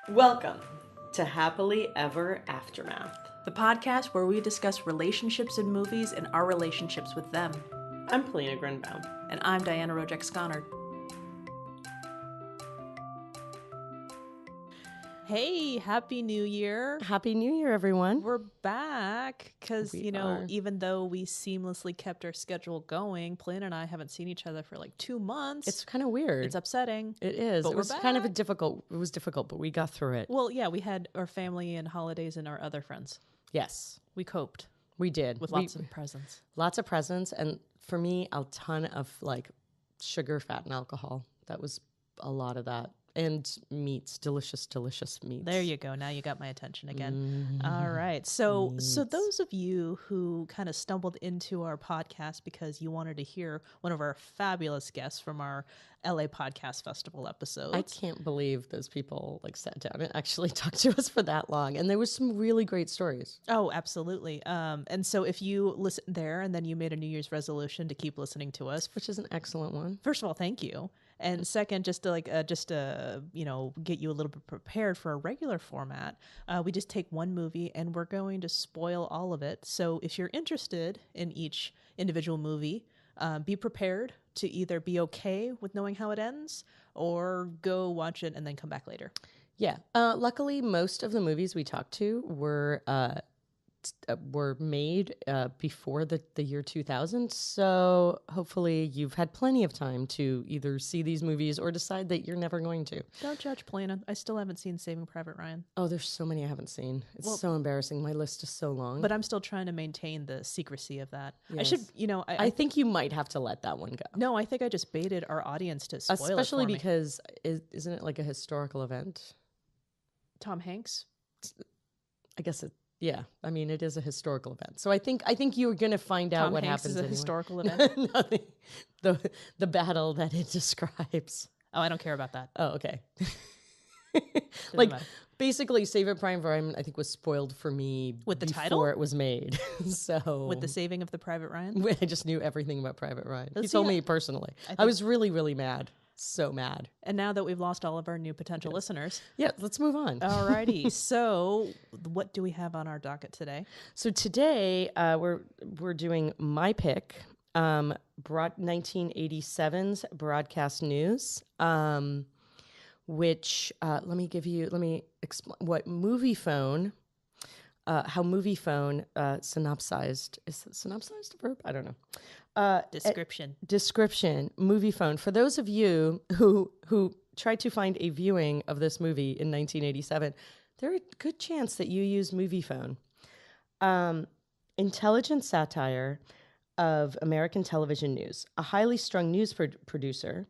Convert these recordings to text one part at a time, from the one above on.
Welcome to Happily Ever Aftermath, the podcast where we discuss relationships in movies and our relationships with them. I'm Polina Grunbaum. And I'm Diana Rojek-Sconard. Hey, Happy New Year. Happy New Year, everyone. We're back because, even though we seamlessly kept our schedule going, Polina and I haven't seen each other for like 2 months. It's kind of weird. It's upsetting. It is. But it was kind of difficult, but we got through it. Well, yeah, we had our family and holidays and our other friends. Yes. We coped. We did. With lots of presents. Lots of presents. And for me, a ton of like sugar, fat, and alcohol. That was a lot of that. And meats, delicious meats. There you go. Now you got my attention again. All right. So those of you who kind of stumbled into our podcast because you wanted to hear one of our fabulous guests from our LA Podcast Festival episodes. I can't believe those people like sat down and actually talked to us for that long. And there was some really great stories. Oh, absolutely. And so if you listen there and then you made a New Year's resolution to keep listening to us, which is an excellent one. First of all, thank you. And second, just to get you a little bit prepared for a regular format, we just take one movie and we're going to spoil all of it. So if you're interested in each individual movie, be prepared to either be okay with knowing how it ends or go watch it and then come back later. Yeah. Luckily, most of the movies we talked to were made before the year 2000. So hopefully you've had plenty of time to either see these movies or decide that you're never going to. Don't judge, Polina. I still haven't seen Saving Private Ryan. Oh, there's so many I haven't seen. It's so embarrassing. My list is so long. But I'm still trying to maintain the secrecy of that. Yes. I think you might have to let that one go. No, I think I just baited our audience to spoil Especially it for me. because isn't it like a historical event? Tom Hanks? I guess it. Yeah, I mean, it is a historical event. So I think you're going to find out what happens. Tom Hanks is a anyway. historical event? No, the battle that it describes. Oh, I don't care about that. Oh, okay. Like, basically, Saving Private Ryan, I think, was spoiled for me with the before title? It was made. So with the Saving of the Private Ryan? I just knew everything about Private Ryan. He told me personally. I was really, really mad. So mad. And now that we've lost all of our new potential listeners. Yeah, let's move on. Alrighty. So what do we have on our docket today? So today we're doing my pick, 1987's broadcast news, which let me explain what Movie Phone, how Movie Phone synopsized. Is synopsized a verb? I don't know. Description, Movie Phone. For those of you who tried to find a viewing of this movie in 1987, there's a good chance that you use Movie Phone. Intelligent satire of American television news. A highly strung news producer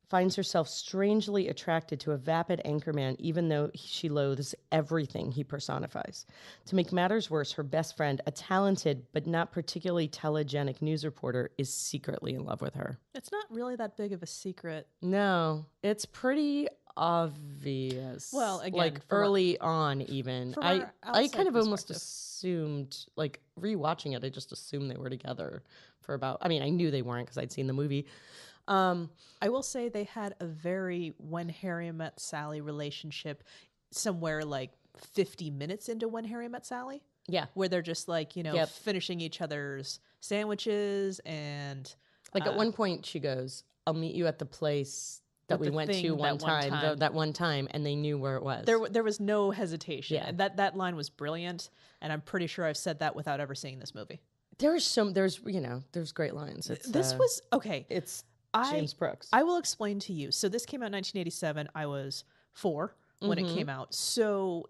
finds herself strangely attracted to a vapid anchorman even though she loathes everything he personifies. To make matters worse, her best friend, a talented but not particularly telegenic news reporter, is secretly in love with her. It's not really that big of a secret. No, it's pretty obvious. Well, again, like early on even. I kind of almost assumed, like rewatching it, I just assumed they were together for about, I mean, I knew they weren't because I'd seen the movie. I will say they had a very When Harry Met Sally relationship somewhere like 50 minutes into When Harry Met Sally. Yeah. Where they're just like, finishing each other's sandwiches and... Like at one point she goes, I'll meet you at the place that we went to that one time, and they knew where it was. There was no hesitation. Yeah. That line was brilliant, and I'm pretty sure I've said that without ever seeing this movie. There's great lines. This was, okay. It's James Brooks. I will explain to you. So this came out in 1987. I was 4 when it came out. So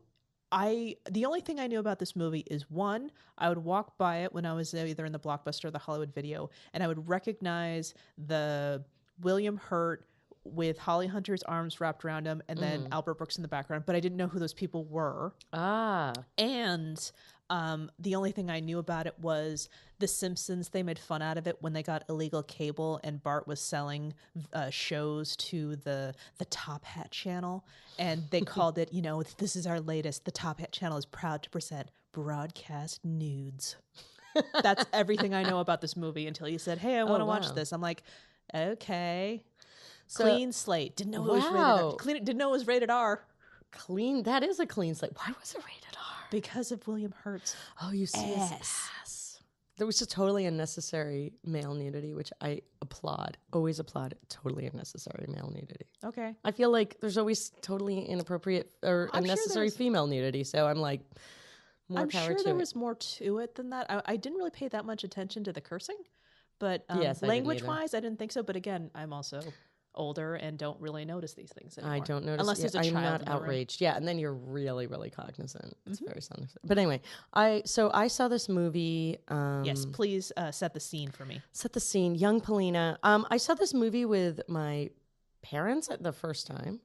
the only thing I knew about this movie is, one, I would walk by it when I was either in the Blockbuster or the Hollywood Video, and I would recognize the William Hurt with Holly Hunter's arms wrapped around him and then Albert Brooks in the background, but I didn't know who those people were. And the only thing I knew about it was The Simpsons. They made fun out of it when they got illegal cable and Bart was selling shows to the Top Hat channel, and they called it, this is our latest. The Top Hat channel is proud to present broadcast nudes. That's everything I know about this movie until you said, hey, I want to watch this. I'm like, okay. So, clean slate. Didn't know it was rated R. Didn't know it was rated R. clean. That is a clean slate. Why was it rated R? Because of William Hurt's Oh, you see his ass. ass. There was just totally unnecessary male nudity, which I applaud. Always applaud totally unnecessary male nudity. Okay. I feel like there's always totally inappropriate or I'm sure unnecessary there's- female nudity. So I'm like, more I'm power sure to there it. was more to it than that. I didn't really pay that much attention to the cursing, but Yes, I didn't either. language-wise, I didn't think so. But again, I'm also older and don't really notice these things anymore. I don't notice. Unless there's a child I'm not in the room. outraged. Yeah, and then you're really, really cognizant. It's very something. But anyway, I saw this movie. Yes, please set the scene for me. Set the scene. Young Polina. I saw this movie with my parents at the first time,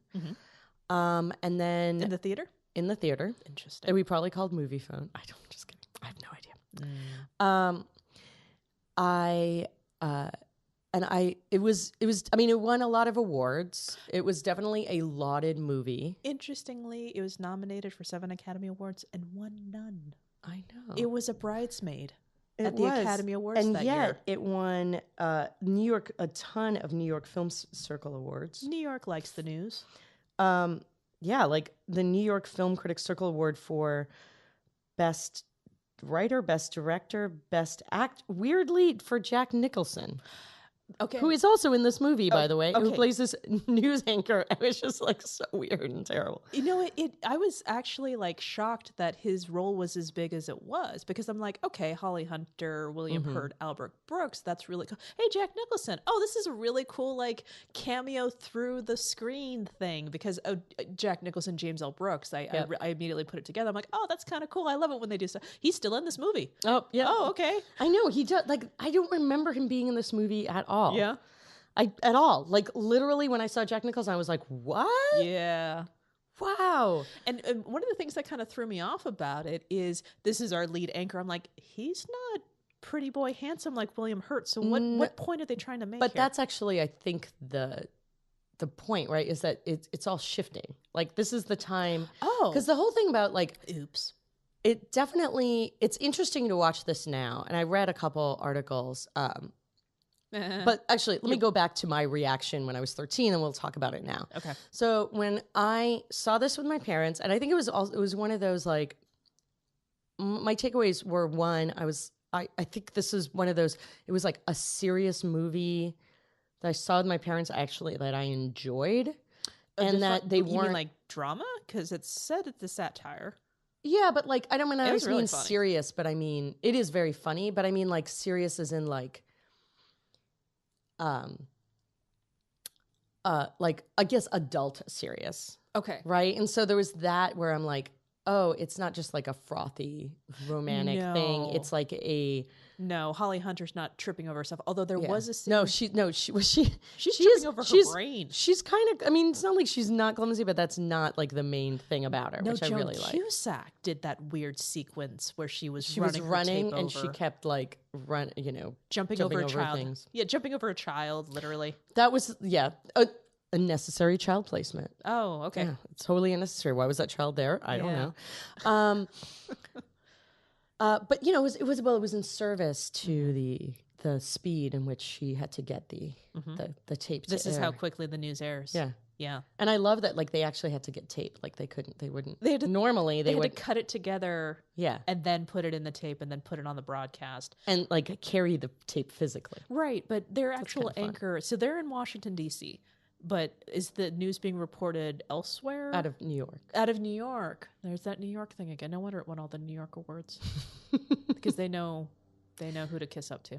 and then In the theater? in the theater. Interesting. That we probably called movie phone. I don't. Just kidding. I have no idea. It won a lot of awards. It was definitely a lauded movie. Interestingly, it was nominated for 7 Academy Awards and won none. I know. It was a bridesmaid It at the was. Academy Awards and that yet year. it won a ton of New York Film Circle awards. New York likes the news. Yeah, like the New York Film Critics Circle Award for Best Writer, Best Director, Best Act. Weirdly, for Jack Nicholson. Okay. Who is also in this movie, by the way, who okay. plays this news anchor. It was just like so weird and terrible. You know, I was actually like shocked that his role was as big as it was, because I'm like, okay, Holly Hunter, William Hurt, Albert Brooks, that's really cool. Hey, Jack Nicholson. Oh, this is a really cool like cameo through the screen thing, because Jack Nicholson, James L. Brooks. I immediately put it together. I'm like, oh, that's kind of cool. I love it when they do stuff. He's still in this movie. Oh, yeah. Oh, okay. I know he does. Like, I don't remember him being in this movie at all. Yeah. At all. Like, literally, when I saw Jack Nicholson, I was like, what? Yeah. Wow. And one of the things that kind of threw me off about it is this is our lead anchor. I'm like, he's not pretty boy handsome like William Hurt. So what point are they trying to make But here? that's actually, I think, the point, right? Is that it's all shifting. Like, this is the time. Oh. Because the whole thing about, like, Oops. it's interesting to watch this now. And I read a couple articles. But actually, let me go back to my reaction when I was 13, and we'll talk about it now. Okay. So when I saw this with my parents, and I think it was one of those, like, my takeaways were, one, I think this is one of those, it was like a serious movie that I saw with my parents that I enjoyed, and that they you weren't mean like drama, because it's said it's a satire. Yeah, but like I don't mean I was always really mean funny. serious, but I mean it is very funny, but I mean like serious as in like I guess adult serious, Okay. right? And so there was that where I'm like, oh, it's not just like a frothy romantic thing. No. It's like a No, Holly Hunter's not tripping over herself. Although there was a scene. she's She's tripping over her brain. She's kind of, I mean, it's not like she's not clumsy, but that's not like the main thing about her, No, which I Joan really like. Cusack did that weird sequence where she was She running, was her running tape and she over. kept like jumping over a over child. things. Yeah, jumping over a child, literally. That was a necessary child placement. Oh, okay. Yeah, it's totally unnecessary. Why was that child there? I don't know. But it was in service to the speed in which she had to get the tape. This to is air. how quickly the news airs. Yeah. Yeah. And I love that, like, they actually had to get tape. Like, they wouldn't. They had to- normally They they had would, to cut it together yeah, and then put it in the tape and then put it on the broadcast. and like carry the tape physically. Right, but their actual kinda fun. anchor, so they're in Washington, D.C., but is the news being reported elsewhere? Out of New York. Out of New York. There's that New York thing again. No wonder it won all the New York awards. Because they know who to kiss up to.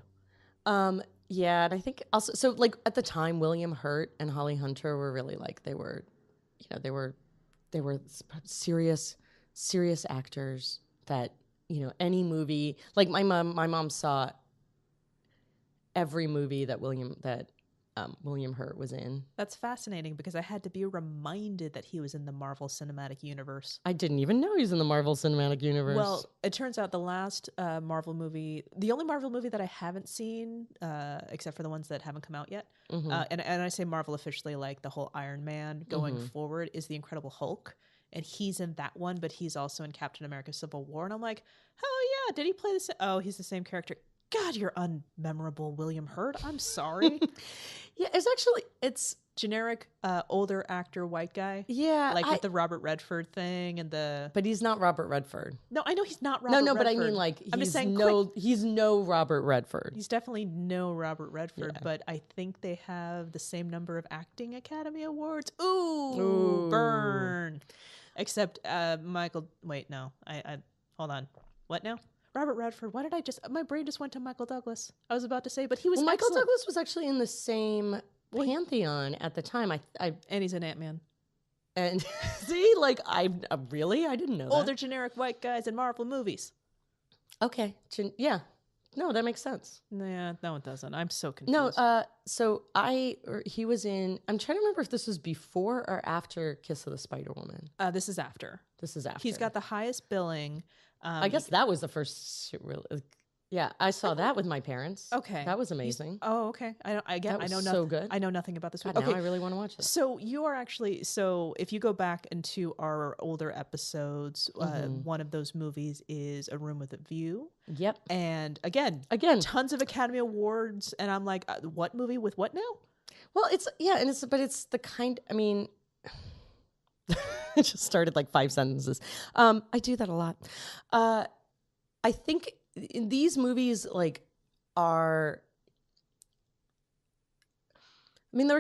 Yeah, and I think also, so like at the time, William Hurt and Holly Hunter were really like, they were serious actors that, any movie, like my mom saw every movie that William Hurt was in. That's fascinating because I had to be reminded that he was in the Marvel Cinematic Universe. I didn't even know he's in the Marvel Cinematic Universe. Well, it turns out the last Marvel movie, the only Marvel movie that I haven't seen, except for the ones that haven't come out yet, and I say Marvel officially, like the whole Iron Man going forward, is the Incredible Hulk. And he's in that one, but he's also in Captain America Civil War. And I'm like, oh yeah, did he play the same? Oh, he's the same character. God, you're unmemorable, William Hurt. I'm sorry. Yeah, generic older actor white guy. Yeah, Like with the Robert Redford thing and the. But he's not Robert Redford. No, I know he's not Robert Redford. No, but I mean, like, I'm just saying, he's no Robert Redford. He's definitely no Robert Redford, but I think they have the same number of acting Academy Awards. Ooh. Burn. Except Michael. Wait, no. I hold on. What now? Robert Redford. Why did I just? My brain just went to Michael Douglas. I was about to say, but he was. Michael Douglas was actually in the same pantheon at the time. And he's an Ant-Man. And see, like, I didn't know that. Older generic white guys in Marvel movies. Okay. Yeah. No, that makes sense. Yeah, no, it doesn't. I'm so confused. No, so he was in, I'm trying to remember if this was before or after Kiss of the Spider Woman. This is after. He's got the highest billing. I guess that was the first yeah, I saw that with my parents. Okay. That was amazing. Okay. I know nothing. So good. I know nothing about this God, movie. now I really want to watch this. So you are actually, if you go back into our older episodes, one of those movies is A Room with a View. Yep. And again, tons of Academy Awards. And I'm like, what movie with what now? Well, it's the kind, I mean, it just started like 5 sentences. I do that a lot. I think in these movies, like, they're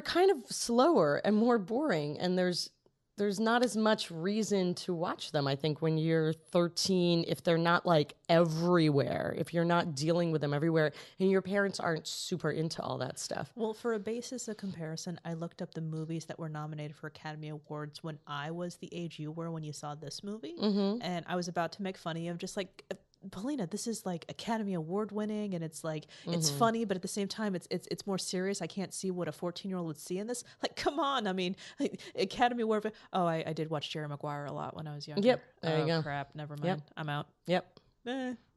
kind of slower and more boring, and there's not as much reason to watch them, I think, when you're 13, if they're not, like, everywhere, if you're not dealing with them everywhere, and your parents aren't super into all that stuff. Well, for a basis of comparison, I looked up the movies that were nominated for Academy Awards when I was the age you were when you saw this movie, and I was about to make fun of you. I'm just like, Polina, this is like Academy Award winning, and it's like it's funny, but at the same time, it's more serious. I can't see what a 14-year-old would see in this. Like, come on! I mean, like, Academy Award. Oh, I did watch Jerry Maguire a lot when I was younger. Yep, there you go. Crap, never mind. Yep. I'm out. Yep.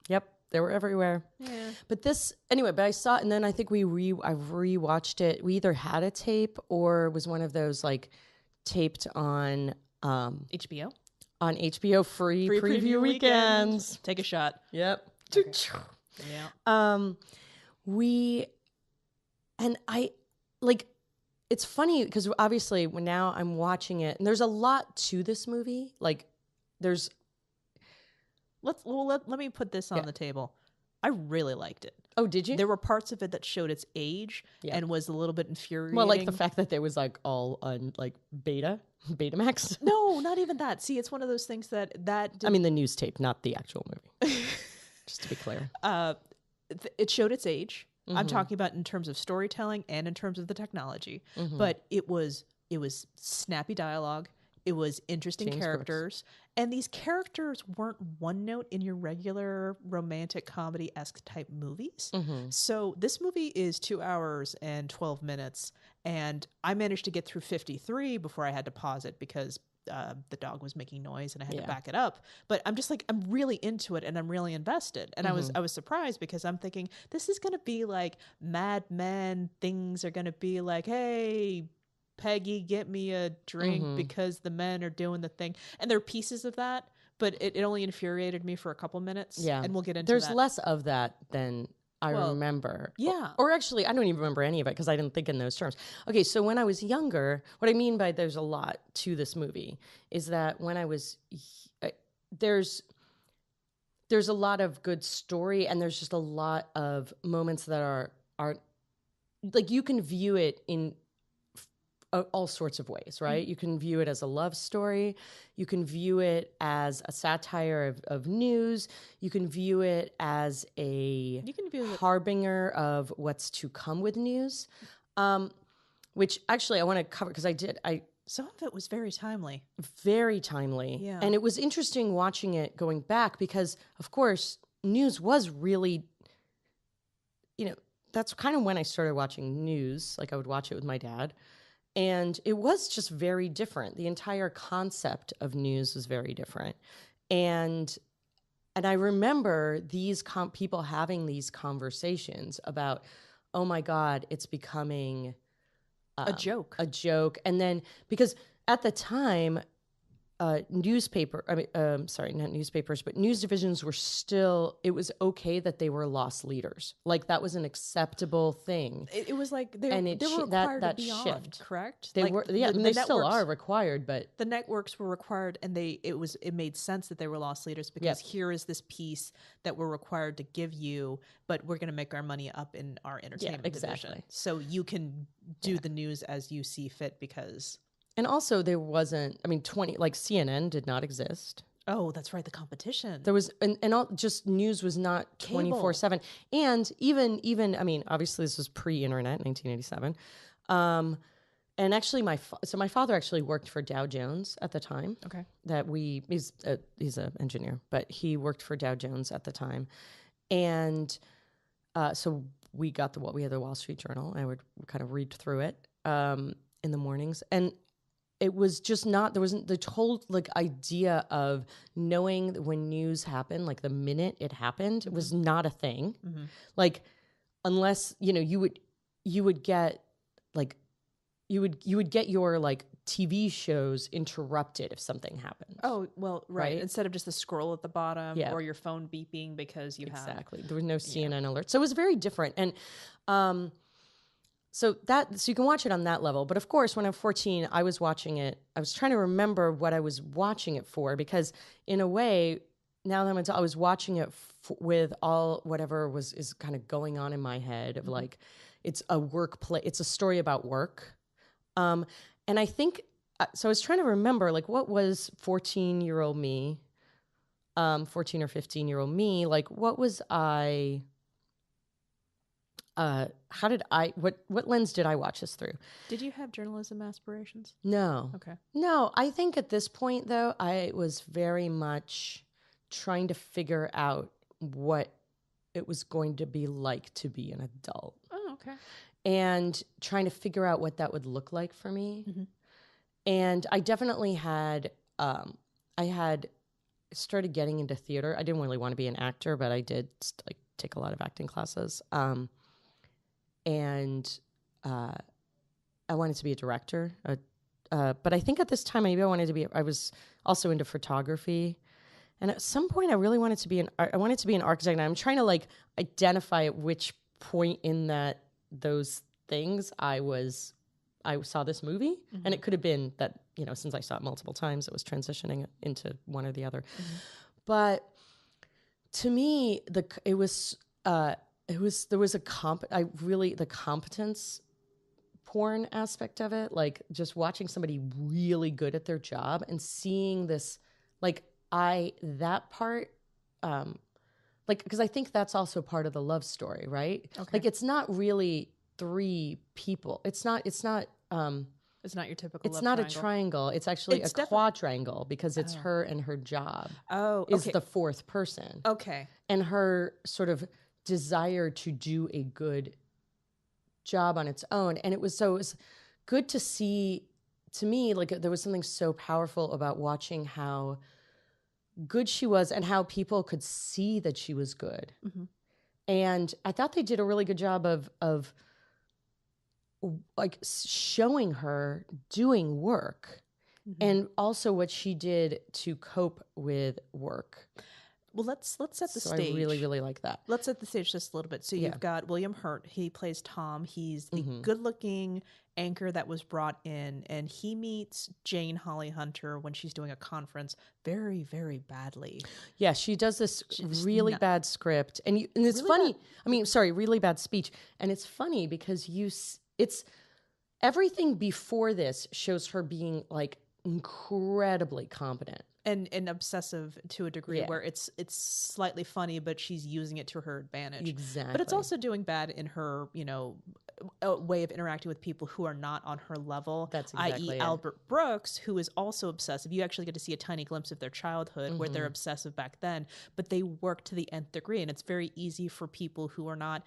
Yep. They were everywhere. Yeah. But this anyway. But I saw it, and then I think I rewatched it. We either had a tape or it was one of those like taped on HBO. On HBO free preview weekends. Take a shot. Yep. Okay. Yeah. It's funny because obviously now I'm watching it and there's a lot to this movie. Like there's. Let me put this on the table. I really liked it. Oh, did you? There were parts of it that showed its age and was a little bit infuriating. Well, like the fact that there was like all on like Betamax. No, not even that. See, it's one of those things that I mean, the news tape, not the actual movie. Just to be clear. It showed its age. I'm talking about in terms of storytelling and in terms of the technology. But it was snappy dialogue. It was interesting characters. And these characters weren't one note in your regular romantic comedy-esque type movies. So this movie is 2 hours and 12 minutes. And I managed to get through 53 before I had to pause it because the dog was making noise and I had to back it up. But I'm just like, I'm really into it and I'm really invested. And I was surprised because I'm thinking, this is going to be like Mad Men. Things are going to be like, hey, Peggy, get me a drink because the men are doing the thing. And there are pieces of that, but it only infuriated me for a couple minutes. Yeah. And we'll get into There's less of that than I remember. Yeah. Or actually, I don't even remember any of it because I didn't think in those terms. Okay, so when I was younger, what I mean by there's a lot to this movie is that when I was, there's a lot of good story and there's just a lot of moments that are like you can view it in all sorts of ways, right? You can view it as a love story. You can view it as a satire of news. You can view it as a harbinger of what's to come with news, which actually I want to cover because some of it was very timely. Very timely. Yeah. And it was interesting watching it going back because, of course, news was really, that's kind of when I started watching news. Like I would watch it with my dad. And it was just very different. The entire concept of news was very different. And I remember these people having these conversations about, oh my God, it's becoming a joke. And then, because at the time, newspaper, sorry, not newspapers, but news divisions were still, it was okay that they were lost leaders. Like that was an acceptable thing. It was like they And were required that to be shift. on, correct? They like were, yeah, the they still networks, are required, but the networks were required, and it made sense that they were lost leaders because here is this piece that we're required to give you, but we're going to make our money up in our entertainment division, so you can do the news as you see fit because. And also there wasn't, I mean, like CNN did not exist. Oh, that's right. The competition. There was, and all, just news was not 24/7. And even, I mean, obviously this was pre-internet, 1987. And actually my father actually worked for Dow Jones at the time. Okay. He's an engineer, but he worked for Dow Jones at the time. And so we had the Wall Street Journal. I would kind of read through it in the mornings. And it was just not, there wasn't the whole like idea of knowing when news happened, like the minute it happened, it was not a thing. Mm-hmm. Like, unless, you would get like, you would get your like TV shows interrupted if something happened. Oh, well, right. Instead of just the scroll at the bottom or your phone beeping because you have. Exactly. There was no CNN alert. So it was very different. And, so you can watch it on that level. But of course, when I'm 14, I was watching it. I was trying to remember what I was watching it for, because in a way, now that I'm adult, I was watching it with all whatever is kind of going on in my head of like, it's a workplace. It's a story about work. And I think, so I was trying to remember like, what was 14-year-old me, 14 or 15-year-old me, like, what was I... what lens did I watch this through? Did you have journalism aspirations? No. Okay. No, I think at this point though, I was very much trying to figure out what it was going to be like to be an adult. Oh, okay. And trying to figure out what that would look like for me. Mm-hmm. And I definitely had started getting into theater. I didn't really want to be an actor, but I did like take a lot of acting classes. And I wanted to be a director. But I think at this time, maybe I was also into photography. And at some point I really wanted to be an architect. And I'm trying to like identify at which point in those things I saw this movie. Mm-hmm. And it could have been that, since I saw it multiple times, it was transitioning into one or the other. Mm-hmm. But to me, the competence porn aspect of it, like just watching somebody really good at their job and seeing this, like that part, because I think that's also part of the love story, right? Okay. Like it's not really three people. It's not your typical. It's not triangle. A triangle. It's actually a quadrangle because it's her and her job. Oh, okay. Is the fourth person. Okay. And her sort of desire to do a good job on its own. And it was good to see, to me, like there was something so powerful about watching how good she was and how people could see that she was good. Mm-hmm. And I thought they did a really good job of like showing her doing work, mm-hmm. and also what she did to cope with work. Well, let's set the stage. I really, really like that. Let's set the stage just a little bit. So you've got William Hurt. He plays Tom. He's the mm-hmm. good-looking anchor that was brought in, and he meets Jane Holly Hunter when she's doing a conference very, very badly. Yeah, she does this really bad script, and it's really funny. Really bad speech, and it's funny because it's everything before this shows her being like incredibly competent. And obsessive to a degree where it's slightly funny, but she's using it to her advantage. Exactly. But it's also doing bad in her, a way of interacting with people who are not on her level. That's exactly i.e. Albert Brooks, who is also obsessive. You actually get to see a tiny glimpse of their childhood, mm-hmm. where they're obsessive back then, but they work to the nth degree. And it's very easy for people who are not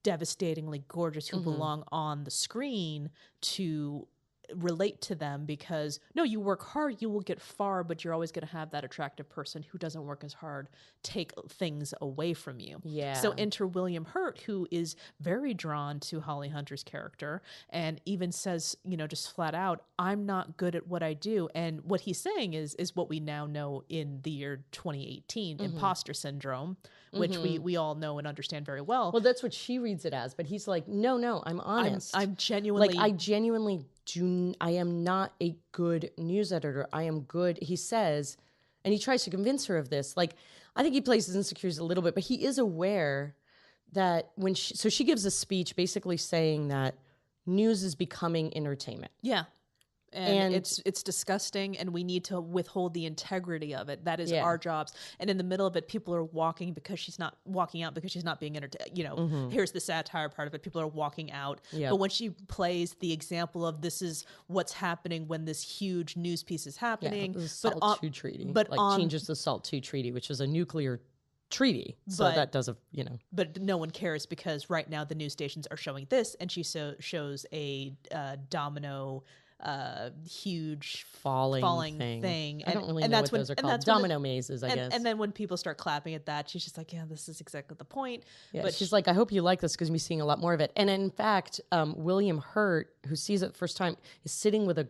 devastatingly gorgeous, who mm-hmm. belong on the screen, to relate to them because no, you work hard, you will get far, but you're always going to have that attractive person who doesn't work as hard take things away from you. Yeah. So enter William Hurt, who is very drawn to Holly Hunter's character and even says, just flat out, I'm not good at what I do. And what he's saying is what we now know in the year 2018, imposter syndrome, which we all know and understand very well. Well, that's what she reads it as, but he's like, no, I'm honest. I'm genuinely like, I am not a good news editor. I am good, he says, and he tries to convince her of this. Like, I think he plays his insecurities a little bit, but he is aware that so she gives a speech basically saying that news is becoming entertainment. Yeah. And it's disgusting, and we need to withhold the integrity of it. That is our jobs. And in the middle of it, people are walking because she's not walking out because she's not being entertained. Here's the satire part of it. People are walking out. Yep. But when she plays the example of this is what's happening when this huge news piece is happening. The SALT II treaty. But changes the SALT II treaty, which is a nuclear treaty. So that does But no one cares because right now the news stations are showing this, and she shows a domino huge falling thing. I don't really know what those are called. Domino mazes, I guess. And then when people start clapping at that, she's just like, yeah, this is exactly the point. Yeah, but she's like, I hope you like this because we're seeing a lot more of it. And in fact, William Hurt, who sees it the first time, is sitting with a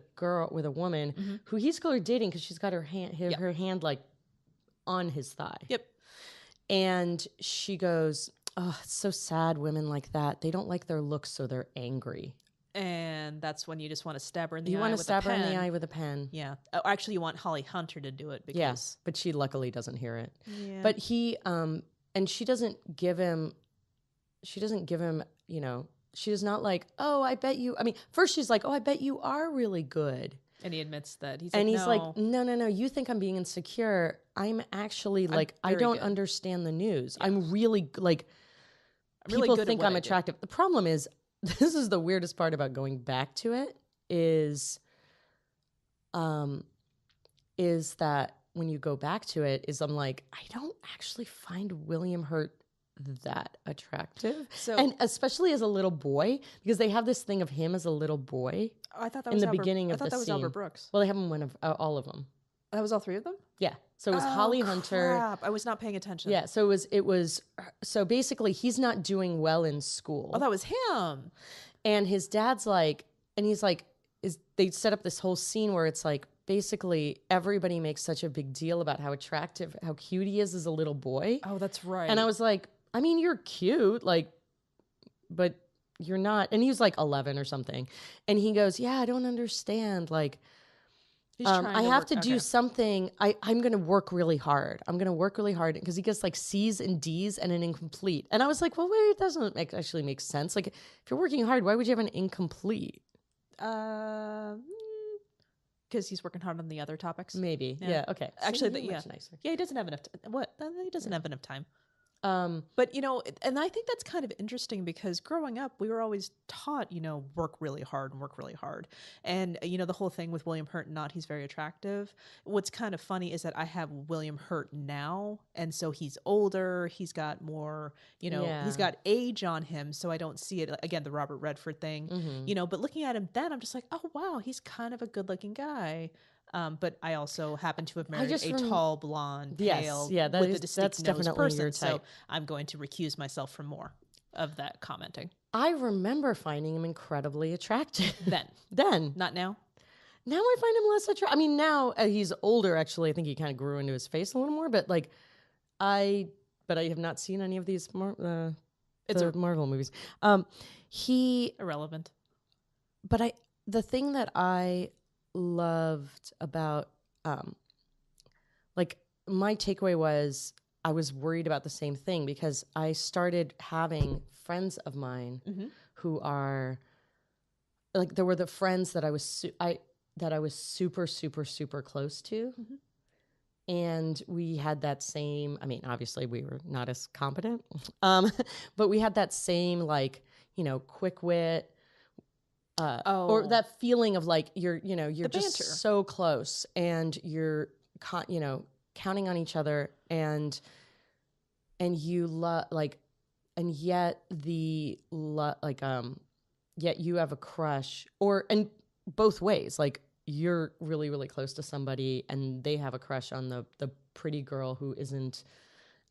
woman who he's clearly dating because she's got her hand like on his thigh. Yep. And she goes, oh, it's so sad, women like that. They don't like their looks, so they're angry. And that's when you just want to stab her in the eye with a pen. You want to stab her in the eye with a pen. Yeah. Actually, you want Holly Hunter to do it because... Yes, but she luckily doesn't hear it. Yeah. But he, and she doesn't give him, she does not like, oh, I bet you, first she's like, oh, I bet you are really good. And he admits that. He's like, no, you think I'm being insecure. I'm actually like, I don't understand the news. Yeah. I'm really like, people think I'm attractive. The problem is, this is the weirdest part about going back to it is that when you go back to it is I'm like, I don't actually find William Hurt that attractive. And especially as a little boy, because they have this thing of him as a little boy. I thought that was beginning of the scene. I thought that was Albert Brooks. Well, they have him all of them. That was all three of them? Yeah. So it was Holly Hunter. Crap. I was not paying attention. Yeah. So it was so basically he's not doing well in school. Oh, that was him. And his dad's like, and he's like, they set up this whole scene where it's like, basically everybody makes such a big deal about how attractive, how cute he is as a little boy. Oh, that's right. And I was like, you're cute, like, but you're not. And he was like 11 or something. And he goes, yeah, I don't understand. Like, I have to do something. I'm going to work really hard. I'm going to work really hard because he gets like C's and D's and an incomplete. And I was like, well, wait, it doesn't actually make sense. Like, if you're working hard, why would you have an incomplete? Because he's working hard on the other topics. Maybe. Yeah. Okay. Actually, much nicer. Yeah, he doesn't have enough. He doesn't have enough time. But and I think that's kind of interesting because growing up, we were always taught, work really hard. And, the whole thing with William Hurt he's very attractive. What's kind of funny is that I have William Hurt now. And so he's older. He's got more, he's got age on him. So I don't see it again, the Robert Redford thing, but looking at him then I'm just like, oh, wow, he's kind of a good looking guy. But I also happen to have married a tall, blonde, pale, with a distinct nose person. So I'm going to recuse myself from more of that commenting. I remember finding him incredibly attractive. Then. Not now? Now I find him less attractive. Now he's older, actually. I think he kind of grew into his face a little more. But I have not seen any of these Marvel movies. Irrelevant. But the thing that I loved about my takeaway was I was worried about the same thing because I started having friends of mine who are like there were the friends that I was super super super close to, and we had that same. Obviously we were not as competent, but we had that same quick wit. Or that feeling of like you're just so close and you're counting on each other and you and yet yet you have a crush and both ways. Like, you're really, really close to somebody and they have a crush on the pretty girl who isn't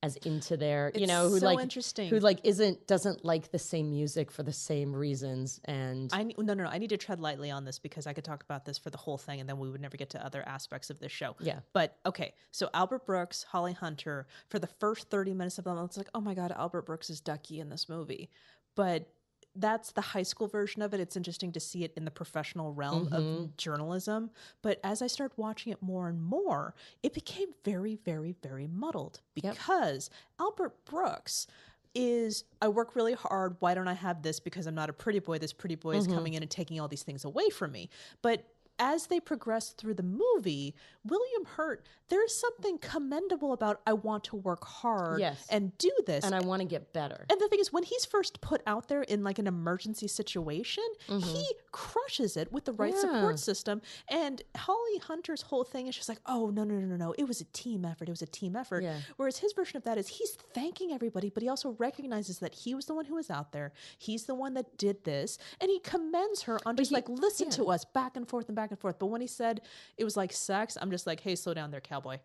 as into their, It's who so like, interesting. who like doesn't like the same music for the same reasons. And No. I need to tread lightly on this because I could talk about this for the whole thing and then we would never get to other aspects of this show. Yeah. But okay, so Albert Brooks, Holly Hunter, for the first 30 minutes of them, it's like, oh my God, Albert Brooks is Ducky in this movie. But that's the high school version of it. It's interesting to see it in the professional realm of journalism. But as I started watching it more and more, it became very, very, very muddled because Albert Brooks is, I work really hard. Why don't I have this? Because I'm not a pretty boy. This pretty boy is coming in and taking all these things away from me. But as they progress through the movie, William Hurt, there's something commendable about I want to work hard and do this. And I want to get better. And the thing is, when he's first put out there in like an emergency situation, he crushes it with the right support system. And Holly Hunter's whole thing is just like, oh, no. It was a team effort. It was a team effort. Yeah. Whereas his version of that is he's thanking everybody, but he also recognizes that he was the one who was out there. He's the one that did this. And he commends her on just like, listen to us back and forth and back and forth. But when he said it was like sex, I'm just like, hey, slow down there, cowboy.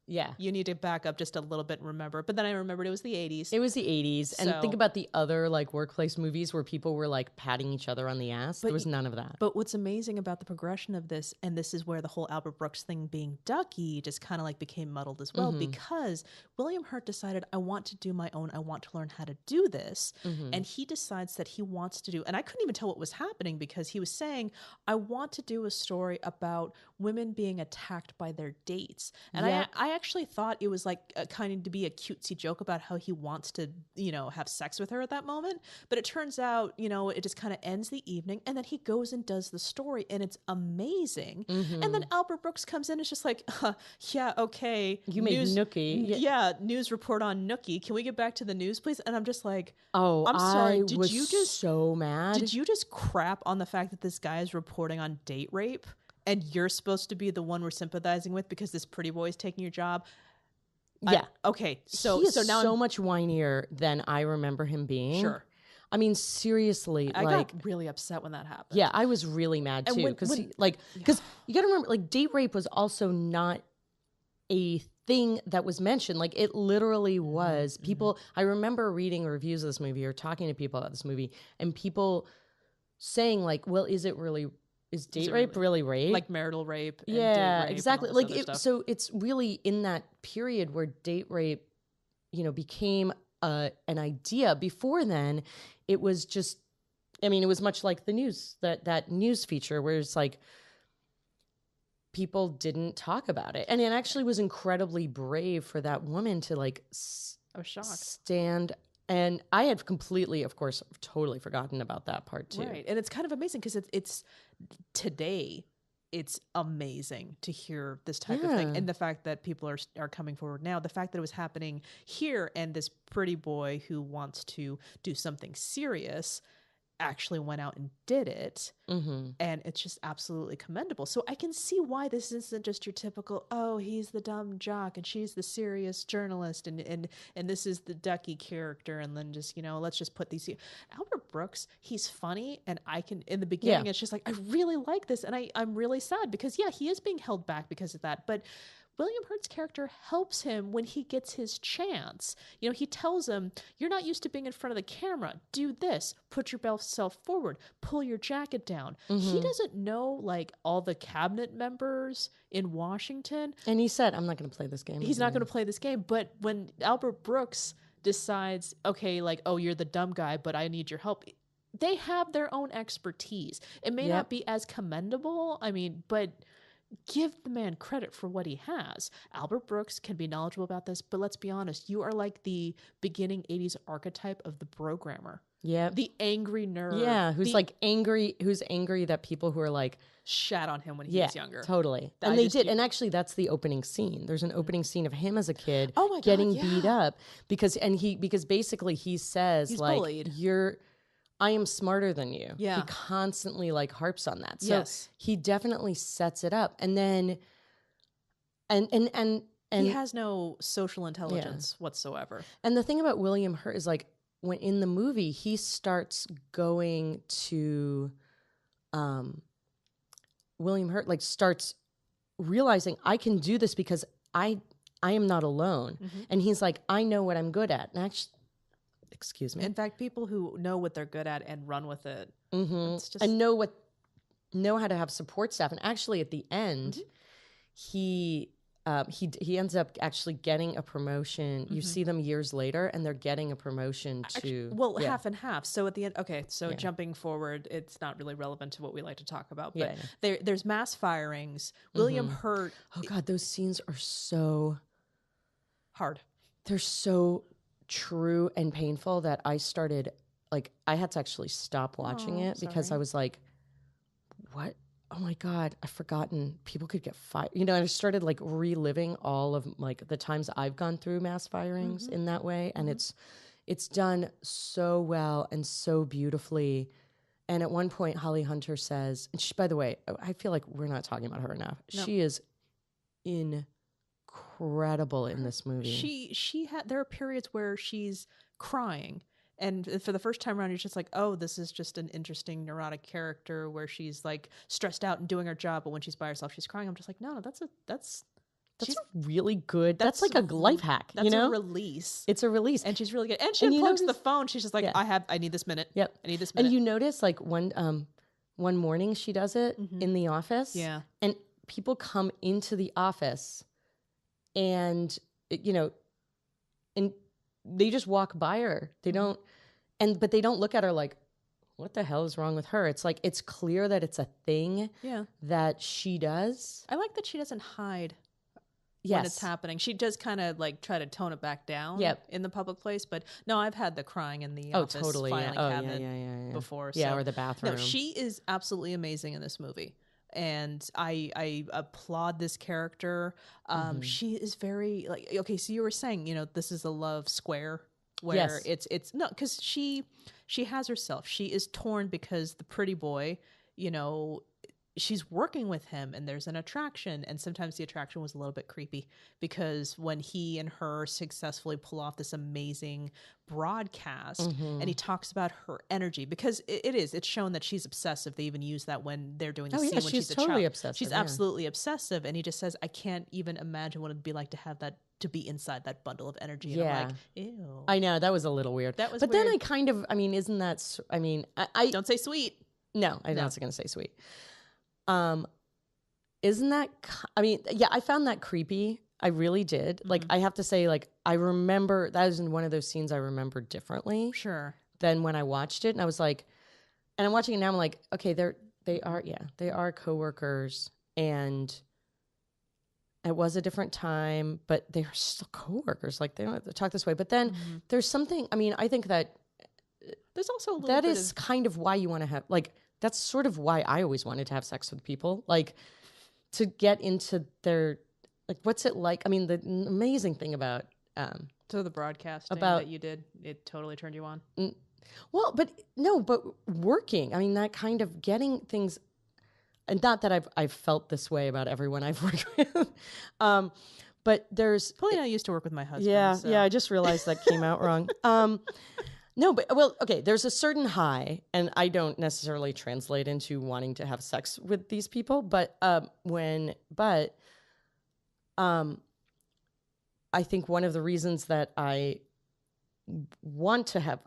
Yeah. You need to back up just a little bit and remember. But then I remembered it was the 80s. It was the 80s. And think about the other like workplace movies where people were like patting each other on the ass. There was none of that. But what's amazing about the progression of this, and this is where the whole Albert Brooks thing being Ducky just kind of like became muddled as well, because William Hurt decided, I want to do my own, I want to learn how to do this. And he decides that he wants to do, and I couldn't even tell what was happening because he was saying, I want to do a story about women being attacked by their dates. And I actually thought it was like kind of to be a cutesy joke about how he wants to, have sex with her at that moment. But it turns out, it just kind of ends the evening and then he goes and does the story and it's amazing. And then Albert Brooks comes in and it's just like, yeah, okay. You made Nookie. Yeah, news report on Nookie. Can we get back to the news, please? And I'm just like, oh, I'm sorry. Did you just so mad? Did you just crap on the fact that this guy is reporting on date rape? And you're supposed to be the one we're sympathizing with because this pretty boy is taking your job. Yeah. Okay. So he is now so much whinier than I remember him being. Sure. I mean, seriously, I got really upset when that happened. Yeah, I was really mad too because you got to remember, like, date rape was also not a thing that was mentioned. Like, it literally was. People, I remember reading reviews of this movie or talking to people about this movie, and people saying like, "Well, is date rape really rape? Like marital rape? And yeah, date rape exactly. And Like, so it's really in that period where date rape, became an idea. Before then, it was just, it was much like the news, that news feature where it's like people didn't talk about it, and it actually was incredibly brave for that woman to like. I was shocked. Stand. And I had completely, of course, totally forgotten about that part too. Right. And it's kind of amazing because it's today, it's amazing to hear this type of thing. And the fact that people are coming forward now, the fact that it was happening here and this pretty boy who wants to do something serious actually went out and did it. And it's just absolutely commendable. So I can see why this isn't just your typical, oh, he's the dumb jock and she's the serious journalist and this is the Ducky character, and then just, let's just put these. Albert Brooks, he's funny, and I can, in the beginning, it's just like, I really like this, and I'm really sad because he is being held back because of that, but William Hurt's character helps him when he gets his chance. He tells him, you're not used to being in front of the camera. Do this. Put yourself forward. Pull your jacket down. He doesn't know, like, all the cabinet members in Washington. And he said, I'm not going to play this game. He's not going to play this game. But when Albert Brooks decides, okay, like, oh, you're the dumb guy, but I need your help, they have their own expertise. It may not be as commendable, but give the man credit for what he has. Albert Brooks can be knowledgeable about this, but let's be honest, you are like the beginning 80s archetype of the programmer. Yeah. The angry nerd. Yeah, who's angry that people who are like shat on him when he was younger. Totally. And they did. And actually that's the opening scene. There's an opening scene of him as a kid getting beat up because basically he says, he's like, bullied. I am smarter than you. Yeah. He constantly like harps on that. So he definitely sets it up. And then and he has no social intelligence whatsoever. And the thing about William Hurt is like when in the movie he starts going to William Hurt like starts realizing I can do this because I am not alone. And he's like, I know what I'm good at. And actually, excuse me. In fact, people who know what they're good at and run with it. It's just... And know how to have support staff. And actually at the end, he ends up actually getting a promotion. You see them years later and they're getting a promotion to... half and half. So at the end, okay, so jumping forward, it's not really relevant to what we like to talk about, but there's mass firings. William Hurt... Oh God, those scenes are so... hard. They're so true and painful that I started... Like, I had to actually stop watching it because I was like, what? Oh my God, I've forgotten people could get fired. You know, I started like reliving all of like the times I've gone through mass firings in that way. And it's done so well and so beautifully. And at one point, Holly Hunter says, and she, by the way, I feel like we're not talking about her enough. No. She is incredible in this movie. There are periods where she's crying. And for the first time around, you're just like, oh, this is just an interesting neurotic character where she's like stressed out and doing her job, but when she's by herself, she's crying. I'm just like, no, that's a really good. That's like a life hack. That's you know? A release. It's a release, and she's really good. And she unplugs the phone. She's just like, I need this minute. Yep, I need this minute. And you notice like one morning she does it in the office. Yeah, and people come into the office, and and they just walk by her. They don't, but they don't look at her like, what the hell is wrong with her? It's like, it's clear that it's a thing that she does. I like that she doesn't hide when it's happening. She does kind of like try to tone it back down in the public place. But no, I've had the crying in the office filing cabinet before. Yeah, or the bathroom. No, she is absolutely amazing in this movie. And I applaud this character. She is very like, okay, so you were saying, this is a love square where it's no, because she has herself. She is torn because the pretty boy, she's working with him and there's an attraction, and sometimes the attraction was a little bit creepy because when he and her successfully pull off this amazing broadcast and he talks about her energy, because it's shown that she's obsessive. They even use that when they're doing the scene when she's totally a child. Obsessive, she's absolutely obsessive, and he just says, I can't even imagine what it'd be like to have that, to be inside that bundle of energy. And I'm like, ew. I know, that was a little weird. That was but weird. Then I kind of, isn't that, I don't say sweet. No, I'm not going to say sweet. Isn't that, I found that creepy. I really did. Like, I have to say, like, I remember, that was in one of those scenes I remember differently. Sure. Than when I watched it. And I was like, and I'm watching it now, I'm like, okay, they are coworkers, and it was a different time, but they're still coworkers. Like, they don't have to talk this way. But then there's something, I think that there's also a little that is kind of why you want to have, like, that's sort of why I always wanted to have sex with people, like, to get into their, like, what's it like? The amazing thing about so the broadcasting that you did, it totally turned you on. Well, but working. That kind of getting things, and not that I've felt this way about everyone I've worked with, but there's Polina used to work with my husband. Yeah, I just realized that came out wrong. No, but okay, there's a certain high, and I don't necessarily translate into wanting to have sex with these people, but I think one of the reasons that I want to have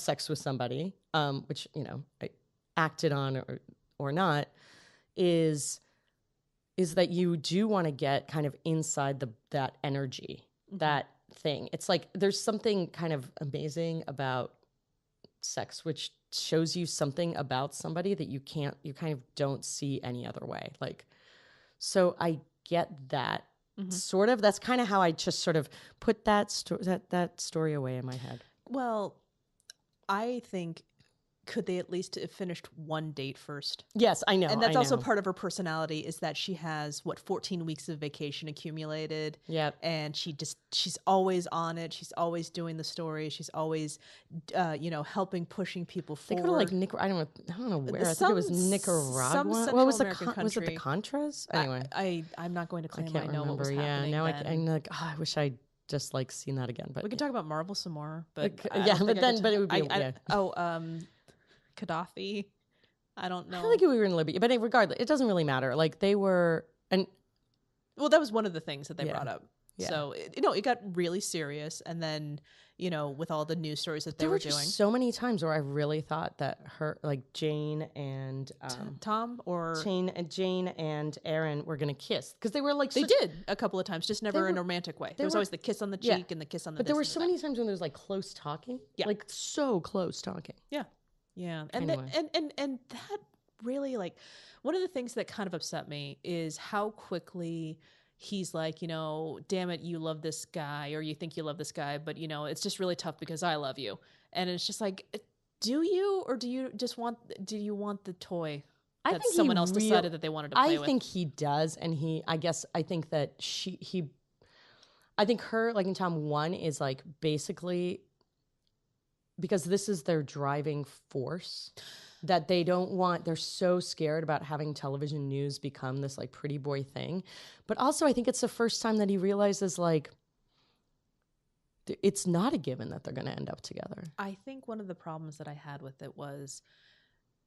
sex with somebody, which, I acted on or not, is that you do want to get kind of inside that energy, that thing. It's like there's something kind of amazing about sex, which shows you something about somebody that you kind of don't see any other way. Like, so I get that sort of. That's kind of how I just sort of put that story away in my head. Well, I think, could they at least have finished one date first? Yes, I know. And that's also part of her personality, is that she has 14 weeks of vacation accumulated. Yep. And she's always on it. She's always doing the story. She's always, helping, pushing people forward. They go to like I don't know where. I think it was Nicaragua. What was American country. Was it the Contras? Anyway, I'm not going to claim I can't remember. know what was happening. Now then. I'm like, I wish I'd just like seen that again. But we can talk about Marvel some more. But but it would be Gaddafi. I don't know. I don't think we were in Libya, but regardless, it doesn't really matter. Like they were, and well, that was one of the things that they Yeah. brought up. Yeah. So, it got really serious. And then, with all the news stories that they there were were just doing. so many times where I really thought that Jane and Tom or... Jane and Aaron were gonna kiss because they were like They did a couple of times, just never in a romantic way. There was were- always the kiss on the Yeah. cheek and the kiss on the But there this were and so the many times when there was like close talking, Yeah. like so close talking. that. Yeah. And Anyway. and that really, like, one of the things that kind of upset me is how quickly he's like, damn it, you love this guy, or you think you love this guy, but it's just really tough because I love you. And it's just like, do you, or do you want the toy that think someone else decided that they wanted to play with? I think he does, and I think that I think her, like in Tom 1, is like basically because this is their driving force that they're so scared about having television news become this like pretty boy thing. But also I think it's the first time that he realizes like it's not a given that they're going to end up together. I think one of the problems that I had with it was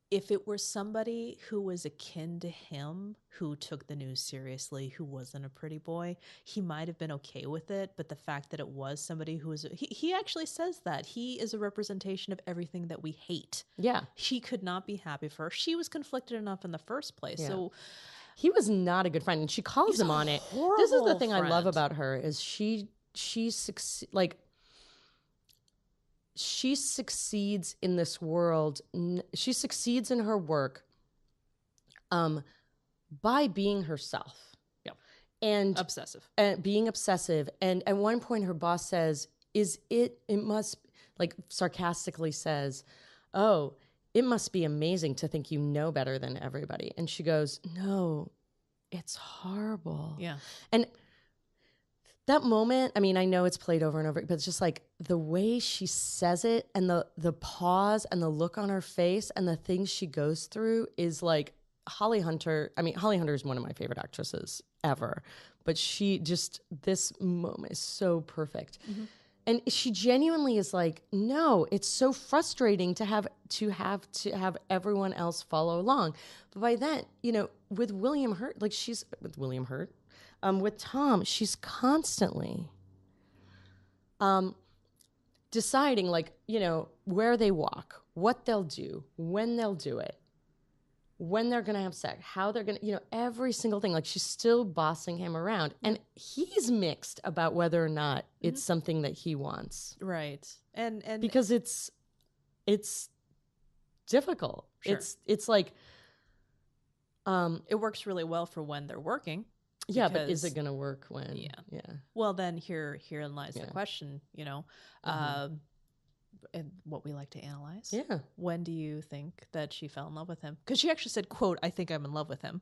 if it were somebody who was akin to him, who took the news seriously, who wasn't a pretty boy, he might have been okay with it. But the fact that it was somebody who was, he actually says that he is a representation of everything that we hate. Yeah. She could not be happy for her. She was conflicted enough in the first place. Yeah. So he was not a good friend, and she calls He's him a on it. This is the thing I love friend. about her is she succeeds in this world. She succeeds in her work by being herself. Yeah. And obsessive. being obsessive. And at one point her boss says, it must, like sarcastically says, oh, it must be amazing to think you know better than everybody. And she goes, no, it's horrible. Yeah. And that moment, I mean, I know it's played over and over, but it's just like the way she says it and the pause and the look on her face and the things she goes through is like Holly Hunter. I mean, Holly Hunter is one of my favorite actresses ever, but this moment is so perfect. Mm-hmm. And she genuinely is like, no, it's so frustrating to have everyone else follow along. But by then, with William Hurt, with Tom, she's constantly deciding, like, where they walk, what they'll do, when they'll do it, when they're going to have sex, how they're going to, every single thing. Like, she's still bossing him around. And he's mixed about whether or not it's something that he wants. Right. And because it's difficult. Sure. It's like... it works really well for when they're working. Yeah, but is it going to work when? Yeah. Well, then herein lies the question, and what we like to analyze. Yeah. When do you think that she fell in love with him? Because she actually said, quote, I think I'm in love with him,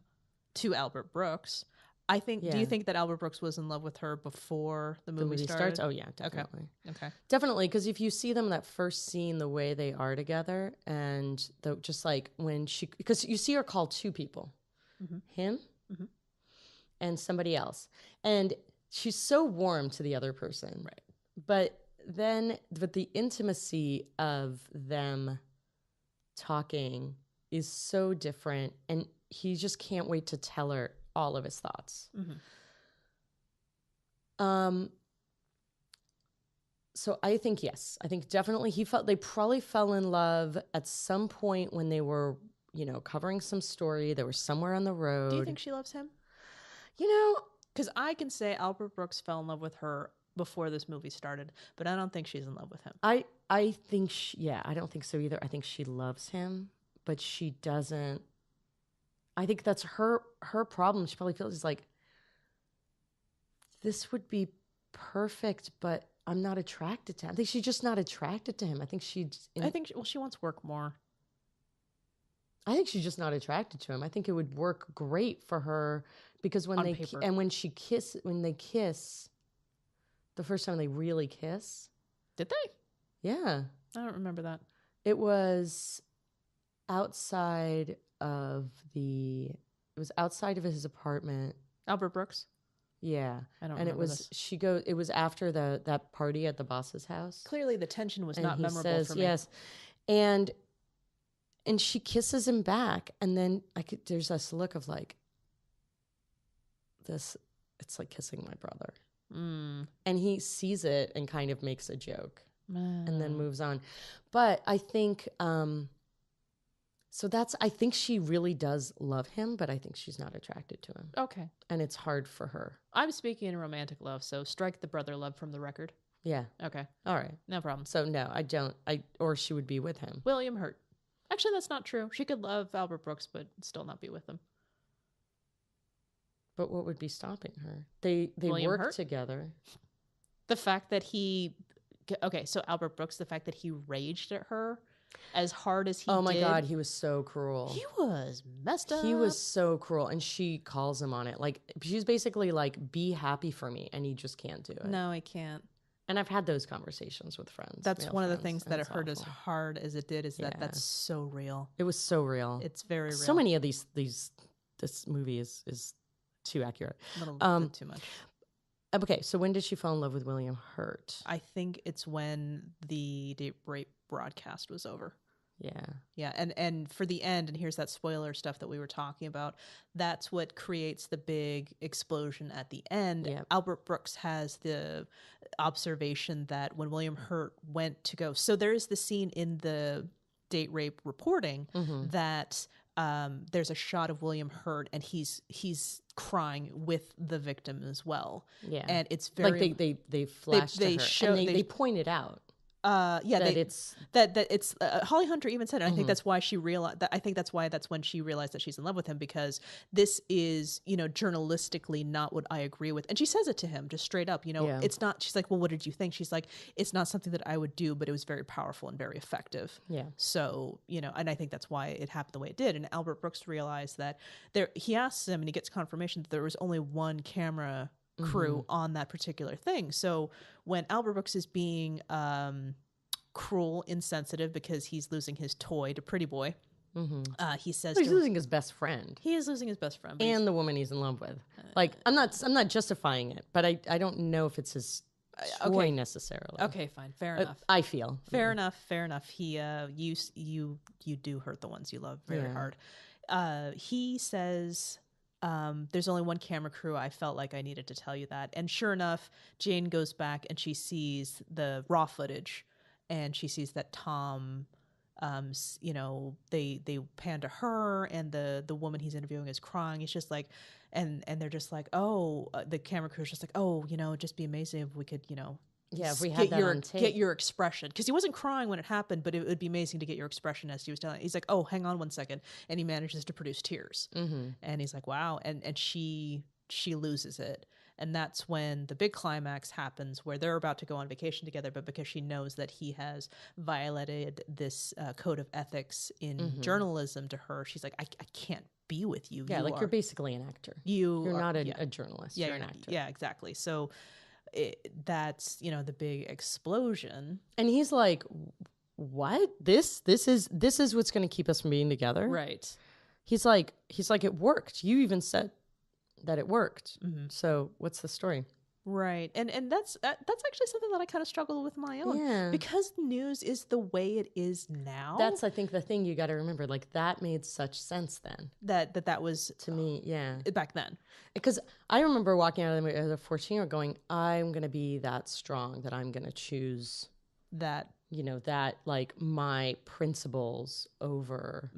to Albert Brooks. Do you think that Albert Brooks was in love with her before the movie started? starts? Oh, yeah, definitely. Okay. Definitely, because if you see them in that first scene, the way they are together, and just like when because you see her call two people, him and somebody else. And she's so warm to the other person. Right. But the intimacy of them talking is so different, and he just can't wait to tell her all of his thoughts. So I think, yes, I think definitely they probably fell in love at some point when they were, covering some story. They were somewhere on the road. Do you think she loves him? Because I can say Albert Brooks fell in love with her before this movie started, but I don't think she's in love with him. I think I don't think so either. I think she loves him, but she doesn't. I think that's her problem. She probably feels like, this would be perfect, but I'm not attracted to him. I think she's just not attracted to him. I think she wants work more. I think she's just not attracted to him. I think it would work great for her because when they kiss, the first time they really kiss. Did they? Yeah. I don't remember that. It was outside of his apartment. Albert Brooks? Yeah. I don't and remember it was after that party at the boss's house. Clearly the tension was and not he memorable says, for me. Yes. And And she kisses him back, and then there's this look of like, this, it's like kissing my brother. And he sees it and kind of makes a joke and then moves on. But I think, I think she really does love him, but I think she's not attracted to him. Okay. And it's hard for her. I'm speaking in romantic love, so strike the brother love from the record. Yeah. Okay. All right. No problem. So no, I don't, or she would be with him. William Hurt. Actually, that's not true. She could love Albert Brooks, but still not be with him. But what would be stopping her? They William work Hurt? together. The fact that so Albert Brooks, the fact that he raged at her as hard as he did. Oh my God, he was so cruel. He was messed up. He was so cruel. And she calls him on it. Like, she's basically like, be happy for me. And he just can't do it. No, I can't. And I've had those conversations with friends. That's one of the friends, things that it hurt as awful. hard as it did, is that that's so real. It was so real. It's very real. So many of this movie is too accurate. A little bit too much. Okay, so when did she fall in love with William Hurt? I think it's when the date rape broadcast was over. Yeah. Yeah, and for the end, and here's that spoiler stuff that we were talking about, that's what creates the big explosion at the end. Yeah. Albert Brooks has the observation that when William Hurt went to go, so there is the scene in the date rape reporting that there's a shot of William Hurt, and he's crying with the victim as well. Yeah. And it's very like they flash to her, and they point it out. Holly Hunter even said it. I think that's why she realized that. I think that's when she realized that she's in love with him, because this is, journalistically not what I agree with. And she says it to him just straight up, it's not, she's like, well, what did you think? She's like, it's not something that I would do, but it was very powerful and very effective. Yeah. So, and I think that's why it happened the way it did. And Albert Brooks realized that he asks him, and he gets confirmation that there was only one camera crew on that particular thing. So when Albert Brooks is being cruel, insensitive, because he's losing his toy to Pretty Boy, he says he's losing his best friend. He is losing his best friend, and the woman he's in love with. Like, I'm not justifying it, but I don't know if it's his toy necessarily. Okay, fine, fair enough. I feel fair enough. He you do hurt the ones you love very hard. He says, there's only one camera crew. I felt like I needed to tell you that. And sure enough, Jane goes back and she sees the raw footage, and she sees that Tom, they pan to her, and the woman he's interviewing is crying. It's just like, and they're just like, oh, the camera crew's just like, oh, it'd just be amazing if we could, if we had that on tape. Get your expression, because he wasn't crying when it happened, but it would be amazing to get your expression as he was telling it. He's like, oh, hang on one second, and he manages to produce tears, and he's like, wow, and she loses it, and that's when the big climax happens, where they're about to go on vacation together, but because she knows that he has violated this code of ethics in journalism to her, she's like, I can't be with you. Yeah, you're basically an actor. You're not a journalist. Yeah, you're an actor. Yeah, exactly. So. That's the big explosion, and he's like, what, this is what's going to keep us from being together, right? He's like it worked. You even said that it worked. So what's the story? Right. And that's actually something that I kind of struggle with my own, because news is the way it is now. That's, I think, the thing you got to remember. Like, that made such sense then. That was to me, back then. Because I remember walking out of the movie as a 14-year-old going, I'm going to be that strong that I'm going to choose that, that like my principles over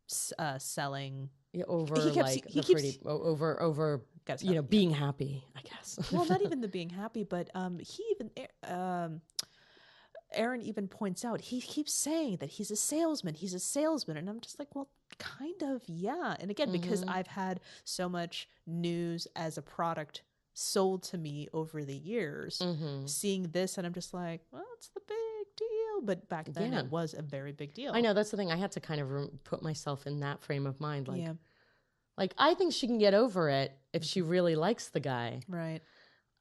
selling. Over being happy, I guess. Well, not even the being happy, but Aaron even points out, he keeps saying that he's a salesman, and I'm just like, well, kind of, yeah. And again, because I've had so much news as a product sold to me over the years, seeing this, and I'm just like, well, it's the big deal. But back then, it was a very big deal. I know, that's the thing. I had to kind of put myself in that frame of mind. Like, I think she can get over it if she really likes the guy. Right.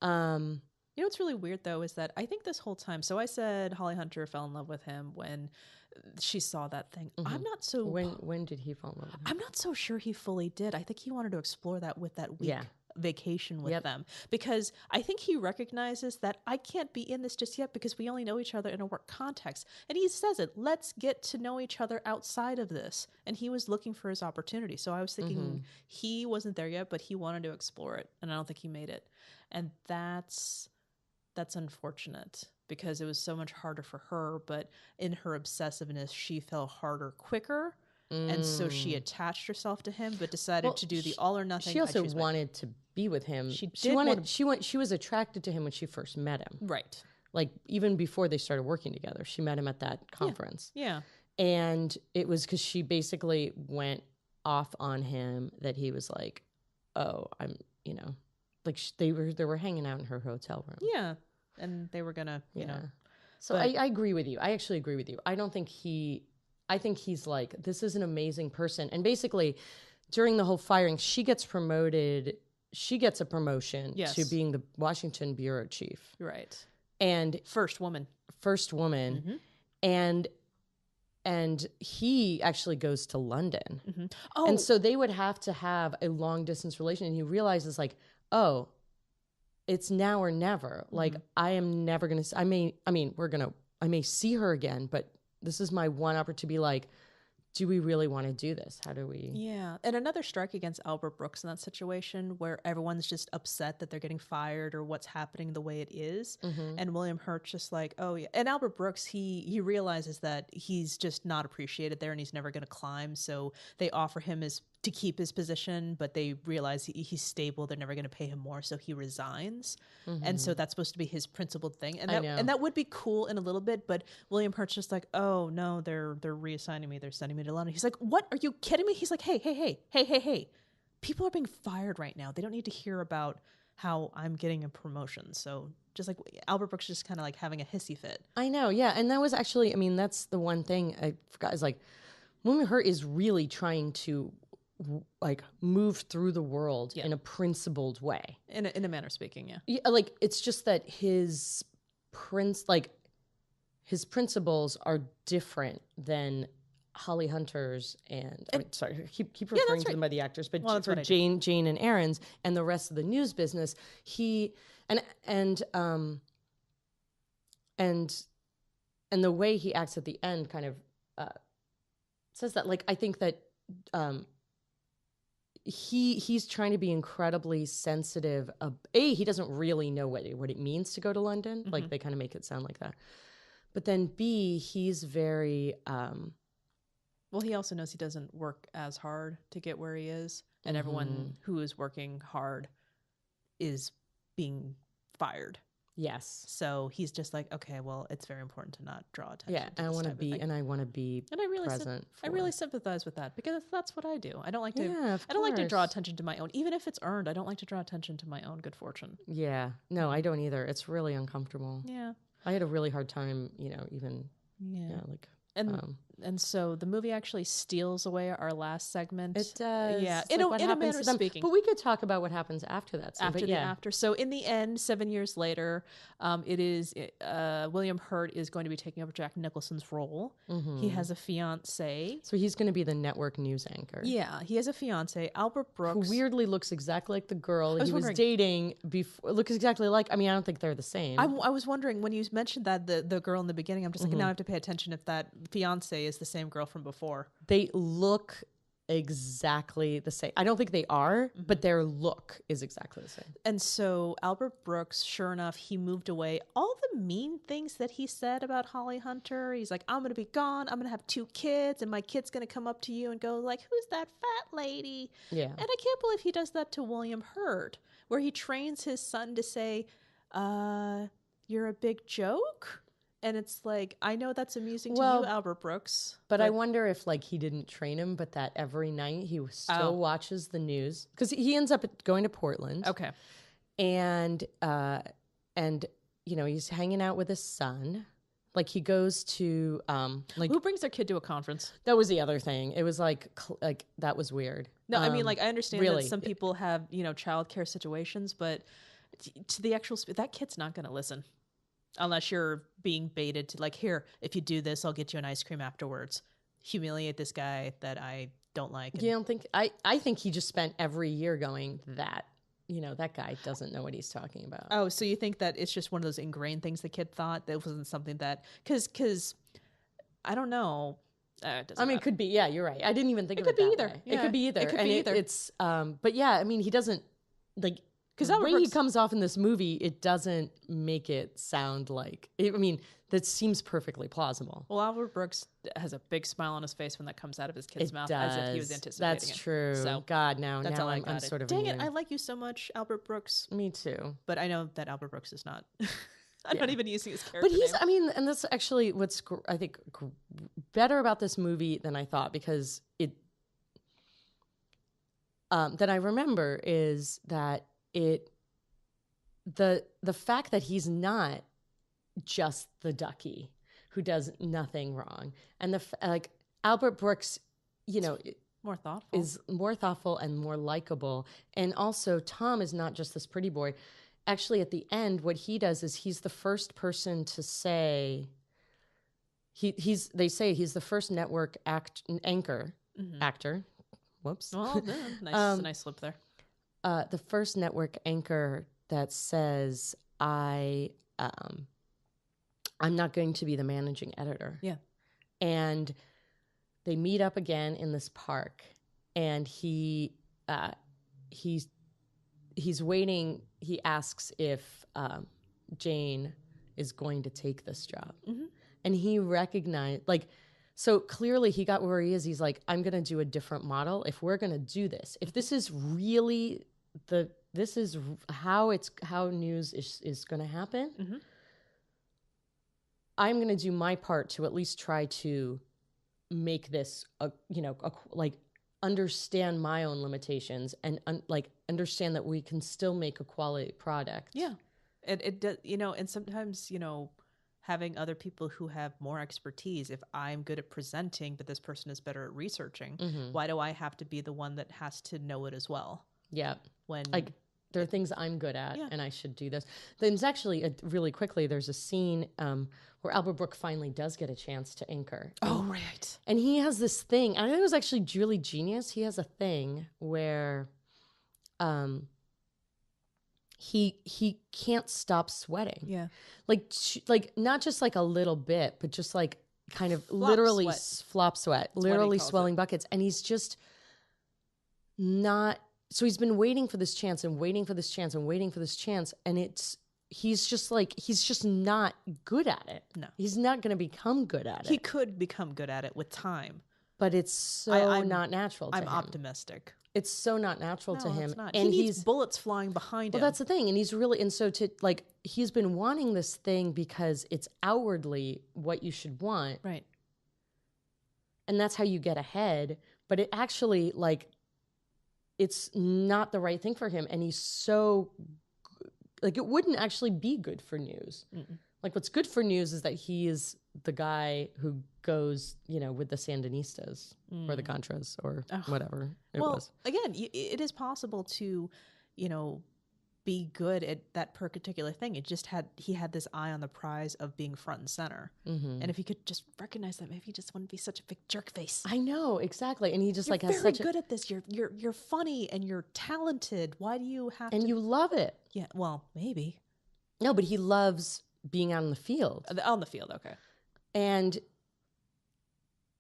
What's really weird, though, is that I think this whole time, so I said Holly Hunter fell in love with him when she saw that thing. I'm not so... When did he fall in love with him? I'm not so sure he fully did. I think he wanted to explore that with that week vacation with them, because I think he recognizes that I can't be in this just yet because we only know each other in a work context. And he says it, let's get to know each other outside of this. And he was looking for his opportunity. So I was thinking he wasn't there yet, but he wanted to explore it. And I don't think he made it. And that's unfortunate because it was so much harder for her, but in her obsessiveness, she fell harder quicker. And so she attached herself to him, but decided to do the all or nothing. She also wanted to be with him. She was attracted to him when she first met him. Right. Like even before they started working together, she met him at that conference. Yeah. And it was because she basically went off on him that he was like, oh, I'm, like they were hanging out in her hotel room. Yeah. And they were gonna, you know. So I agree with you. I actually agree with you. I think he's like, this is an amazing person. And basically, during the whole firing, she gets promoted. She gets a promotion to being the Washington bureau chief. Right. And first woman. And he actually goes to London. Oh. And so they would have to have a long distance relation. And he realizes like, oh, it's now or never. Like I am never going to, I may see her again, but this is my one opportunity to be like, do we really want to do this? How do we? Yeah. And another strike against Albert Brooks in that situation where everyone's just upset that they're getting fired or what's happening the way it is. And William Hurt's just like, oh yeah. And Albert Brooks, he realizes that he's just not appreciated there and he's never going to climb. So they offer him to keep his position, but they realize he's stable. They're never going to pay him more. So he resigns. And so that's supposed to be his principled thing. And that would be cool in a little bit, but William Hurt's just like, oh no, they're reassigning me. They're sending me to London. He's like, what? Are you kidding me? He's like, hey. People are being fired right now. They don't need to hear about how I'm getting a promotion. So just like Albert Brooks just kind of like having a hissy fit. I know. Yeah. And that was actually, that's the one thing I forgot is like, William Hurt is really trying to like move through the world in a principled way. In a manner of speaking, yeah. Like it's just that his principles are different than Holly Hunter's and sorry, keep referring to them by the actors, but for Jane and Aaron's and the rest of the news business, he and the way he acts at the end kind of says that. Like I think that he's trying to be incredibly sensitive. He doesn't really know what it means to go to London. Like they kind of make it sound like that. But then B, he's very well, he also knows he doesn't work as hard to get where he is, and everyone who is working hard is being fired. Yes. So he's just like, okay, well, it's very important to not draw attention. Yeah, and I want to be present. I really sympathize with that because that's what I do. I don't like to. Yeah, I don't like to draw attention to my own, even if it's earned. I don't like to draw attention to my own good fortune. Yeah. No, I don't either. It's really uncomfortable. Yeah. I had a really hard time, even. Yeah. Like. And so the movie actually steals away our last segment. It does. Yeah, in a manner of speaking. But we could talk about what happens after that. After. So in the end, 7 years later, it is William Hurt is going to be taking over Jack Nicholson's role. He has a fiance. So he's going to be the network news anchor. Yeah, he has a fiance, Albert Brooks. Who weirdly looks exactly like the girl he was dating before. Looks exactly like, I don't think they're the same. I was wondering when you mentioned that the girl in the beginning, I'm just like, now I have to pay attention if that fiance is the same girl from before. They look exactly the same. I don't think they are, but their look is exactly the same. And so Albert Brooks, sure enough, he moved away. All the mean things that he said about Holly Hunter, he's like, I'm going to be gone. I'm going to have 2 kids and my kid's going to come up to you and go like, who's that fat lady? Yeah. And I can't believe he does that to William Hurt, where he trains his son to say, you're a big joke. And it's like, I know that's amusing to you, Albert Brooks. But I wonder if he didn't train him, but that every night he still watches the news. Because he ends up going to Portland. Okay. And he's hanging out with his son. Like he goes to who brings their kid to a conference? That was the other thing. It was like that was weird. No, I understand that some people have, childcare situations, but to the actual that kid's not going to listen. Unless you're being baited to here, if you do this, I'll get you an ice cream afterwards. Humiliate this guy that I don't like. You don't think? I think he just spent every year going that. that guy doesn't know what he's talking about. Oh, so you think that it's just one of those ingrained things the kid thought? That wasn't something that... Because, I don't know. It doesn't matter. It could be. Yeah, you're right. I didn't even think of it be that either. way. Yeah, it could be either. it could and be either. It's, but yeah, I mean, he doesn't, like, because the way he comes off in this movie, it doesn't make it sound like, that seems perfectly plausible. Well, Albert Brooks has a big smile on his face when that comes out of his kid's mouth, as if he was anticipating That's it. true. So God, now that's all I'm sort of Dang it, I like you so much, Albert Brooks. Me too. But I know that Albert Brooks is not. I'm not even using his character But he's, name. and that's actually what's, I think, better about this movie than I thought, because that I remember is that the fact that he's not just the ducky who does nothing wrong, and Albert Brooks, More thoughtful. is more thoughtful and more likable, and also Tom is not just this pretty boy. Actually, at the end, what he does is he's the first person to say they say he's the first network actor. Whoops. Well, yeah, nice slip there. The first network anchor that says, I'm not going to be the managing editor. Yeah. And they meet up again in this park, and he's waiting. He asks if Jane is going to take this job. Mm-hmm. And he recognized, so clearly he got where he is. He's like, I'm going to do a different model. If we're going to do this, if this is really this is how news is going to happen, mm-hmm. I'm going to do my part to at least try to make this, understand my own limitations and understand that we can still make a quality product. Yeah. It does, and sometimes, having other people who have more expertise. If I'm good at presenting, but this person is better at researching, mm-hmm. why do I have to be the one that has to know it as well? Yeah. When there are things I'm good at, and I should do this. There's actually, really quickly, there's a scene where Albert Brooks finally does get a chance to anchor. Oh, right. And he has this thing, and I think it was actually really genius. He has a thing where he can't stop sweating. Yeah. Like not just like a little bit, but just like kind of literally flop sweat, literally swelling buckets. And he's just not, so he's been waiting for this chance and waiting for this chance and waiting for this chance. And he's just not good at it. No. He's not going to become good at it. He could become good at it with time. But it's so not natural to him. I'm optimistic. It's so not natural to him. It's not. And he needs bullets flying behind him. Well, that's the thing. And he's been wanting this thing because it's outwardly what you should want. Right. And that's how you get ahead. But it actually, it's not the right thing for him. And he's so, it wouldn't actually be good for news. Mm-mm. What's good for news is that he is the guy who goes, with the Sandinistas or the Contras or whatever it was. Again, it is possible to, be good at that particular thing. He had this eye on the prize of being front and center. Mm-hmm. And if he could just recognize that, maybe he just wouldn't be such a big jerk face. I know, exactly. And he just has very good at this. You're funny and you're talented. Why do you have to? And you love it. Yeah, well, maybe. No, but he loves being out on the field. On the field, okay. And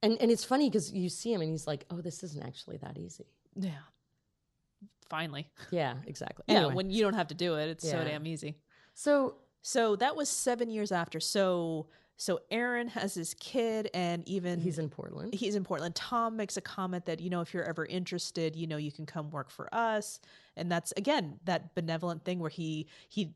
it's funny because you see him and he's like, oh, this isn't actually that easy. Yeah. Finally. Yeah, exactly. Yeah, anyway. when you don't have to do it, it's so damn easy. So that was 7 years after. So Aaron has his kid, and even he's in Portland. Tom makes a comment that, if you're ever interested, you can come work for us. And that's, again, that benevolent thing where he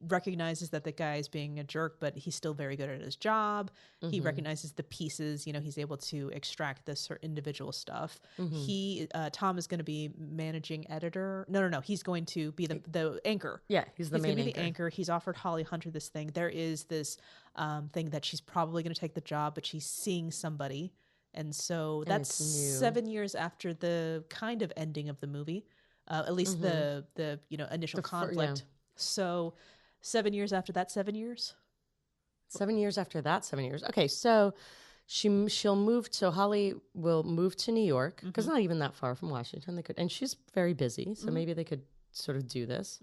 recognizes that the guy is being a jerk, but he's still very good at his job. Mm-hmm. He recognizes the pieces, he's able to extract this individual stuff. Mm-hmm. Tom is going to be managing editor. No. He's going to be the anchor. Yeah, he's the main anchor. He's offered Holly Hunter this thing. There is this thing that she's probably going to take the job, but she's seeing somebody. And so that's 7 years after the kind of ending of the movie. At least mm-hmm. the initial conflict. So 7 years after that, 7 years? 7 years after that, 7 years. Okay, so she'll move. So Holly will move to New York because mm-hmm. not even that far from Washington. And she's very busy, so mm-hmm. maybe they could sort of do this.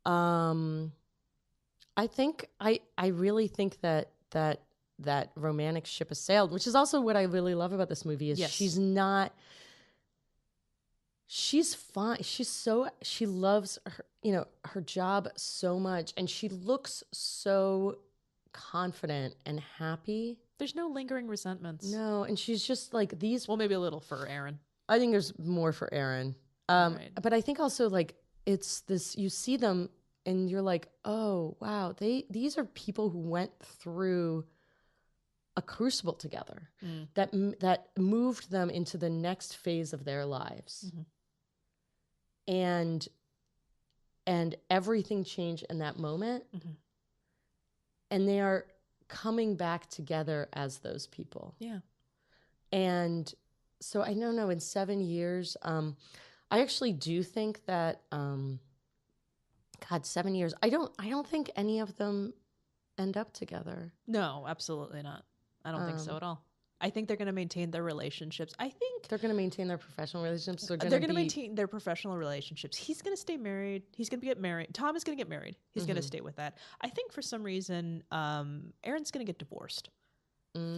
Mm-hmm. I think I really think that romantic ship has sailed, which is also what I really love about this movie is she's fine. She loves her, her job so much, and she looks so confident and happy. There's no lingering resentments. No, and she's just like these. Well, maybe a little for Aaron. I think there's more for Aaron. Right. But I think also like it's this, you see them and you're like, oh, wow, these are people who went through a crucible together that moved them into the next phase of their lives. And everything changed in that moment. And they are coming back together as those people. Yeah. And so I don't know, in 7 years, I actually do think that, 7 years, I don't think any of them end up together. No, absolutely not. I don't think so at all. I think they're going to maintain their relationships. I think they're going to maintain their professional relationships. They're going to maintain their professional relationships. He's going to stay married. He's going to get married. Tom is going to get married. He's going to stay with that. I think for some reason, Aaron's going to get divorced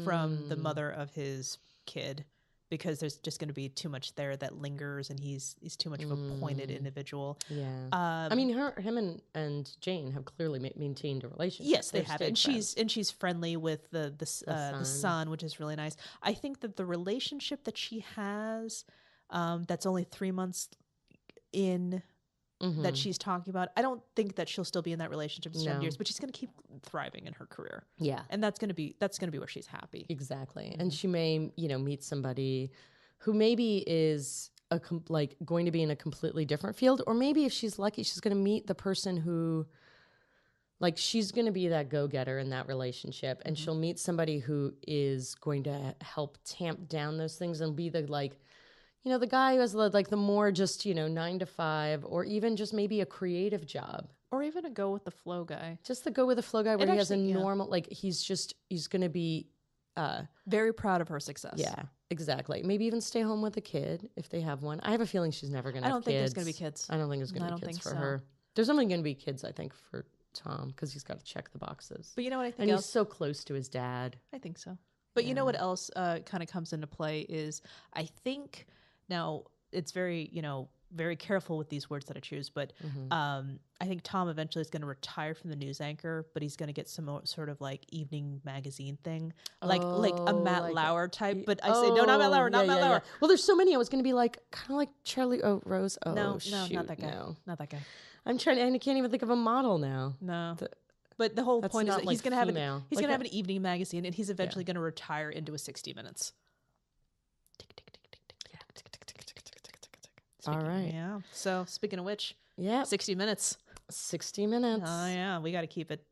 from the mother of his kid because there's just going to be too much there that lingers, and he's too much of a pointed individual. Yeah. I mean, him and Jane have clearly maintained a relationship. Yes, they have, and she's friendly with the son, which is really nice. I think that the relationship that she has, that's only 3 months in, that she's talking about, I don't think that she'll still be in that relationship for 7 years, but she's going to keep thriving in her career. Yeah, and that's going to be where she's happy. Exactly, and she may meet somebody who maybe is going to be in a completely different field, or maybe if she's lucky, she's going to meet the person who, she's going to be that go-getter in that relationship, and she'll meet somebody who is going to help tamp down those things and be the the guy who has the more just 9 to 5, or even just maybe a creative job, or even a go with the flow guy. Just the go with the flow guy, where he has a normal he's going to be very proud of her success. Yeah, exactly. Maybe even stay home with a kid if they have one. I have a feeling she's never going to have kids. I don't think there's going to be kids. I don't think there's going to be kids for her. There's only going to be kids, I think, for Tom, because he's got to check the boxes. But you know what I think? And he's so close to his dad. I think so. But you know what else kind of comes into play is, I think, now it's very, very careful with these words that I choose, but I think Tom eventually is going to retire from the news anchor, but he's going to get some sort of evening magazine thing, like a Matt Lauer type. But I say, no, not Matt Lauer, not Matt Lauer. Yeah. Well, there's so many. I was going to be kind of like Charlie Rose. Oh, no, shoot, not that guy. No. Not that guy. I'm trying, and I can't even think of a model now. No. But the whole point is that he's going to have an evening magazine, and he's eventually going to retire into a 60 Minutes. All right. Yeah. So speaking of which, 60 Minutes. 60 Minutes. Oh yeah, we got to keep it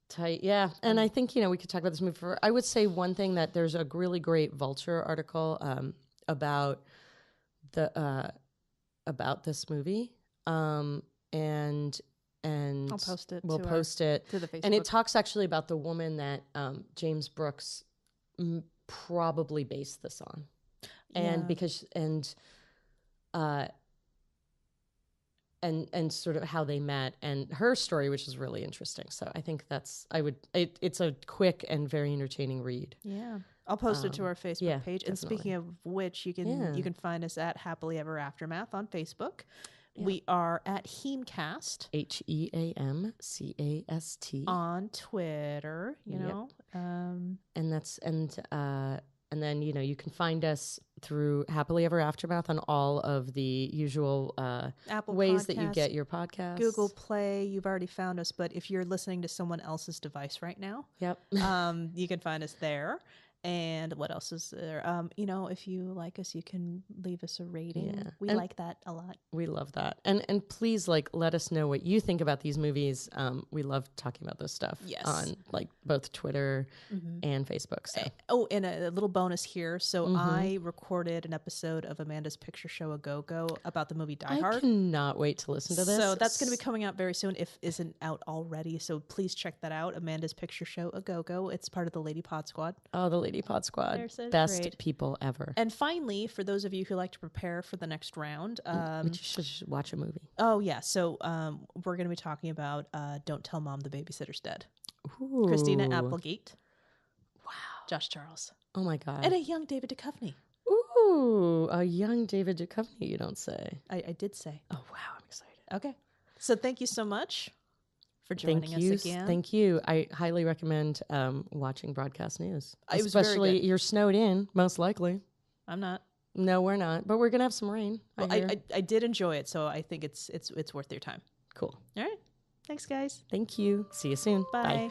tight. Yeah, and I think we could talk about this movie for. I would say one thing, that there's a really great Vulture article about this movie, and I'll post it. We'll post it to the Facebook. And it talks actually about the woman that James Brooks probably based this on. And because and sort of how they met and her story, which is really interesting. So I think it's a quick and very entertaining read. Yeah, I'll post it to our Facebook page. Definitely. And speaking of which, you can find us at Happily Ever Aftermath on Facebook. Yeah. We are at HEAMCast. HEAMCAST on Twitter. And then, you can find us through Happily Ever Aftermath on all of the usual Apple ways Podcasts, that you get your podcasts. Google Play, you've already found us. But if you're listening to someone else's device right now, you can find us there. And what else is there? If you like us, you can leave us a rating. Yeah. We like that a lot. We love that. And please, let us know what you think about these movies. We love talking about this stuff on both Twitter and Facebook. So. And a little bonus here. So I recorded an episode of Amanda's Picture Show A Go-Go about the movie Die Hard. I cannot wait to listen to this. So that's going to be coming out very soon, if isn't out already. So please check that out. Amanda's Picture Show A Go-Go. It's part of the Lady Pod Squad. Oh, the Lady Lady Pod Squad. They're so Best great. people ever. And finally, for those of you who like to prepare for the next round, But you should watch a movie. oh yeah, so we're going to be talking about Don't Tell Mom the Babysitter's Dead. Ooh. Christina Applegate. Wow. Josh Charles. Oh my God. And a young David Duchovny. Ooh, a young David Duchovny, you don't say. I did say. Oh, wow, I'm excited. Okay. So thank you so much for joining us again. Thank you. I highly recommend watching broadcast news. It was very Especially, good. you're snowed in, most likely. I'm not. No, we're not. But we're going to have some rain. Well, I did enjoy it, so I think it's worth your time. Cool. All right. Thanks, guys. Thank you. See you soon. Bye. Bye.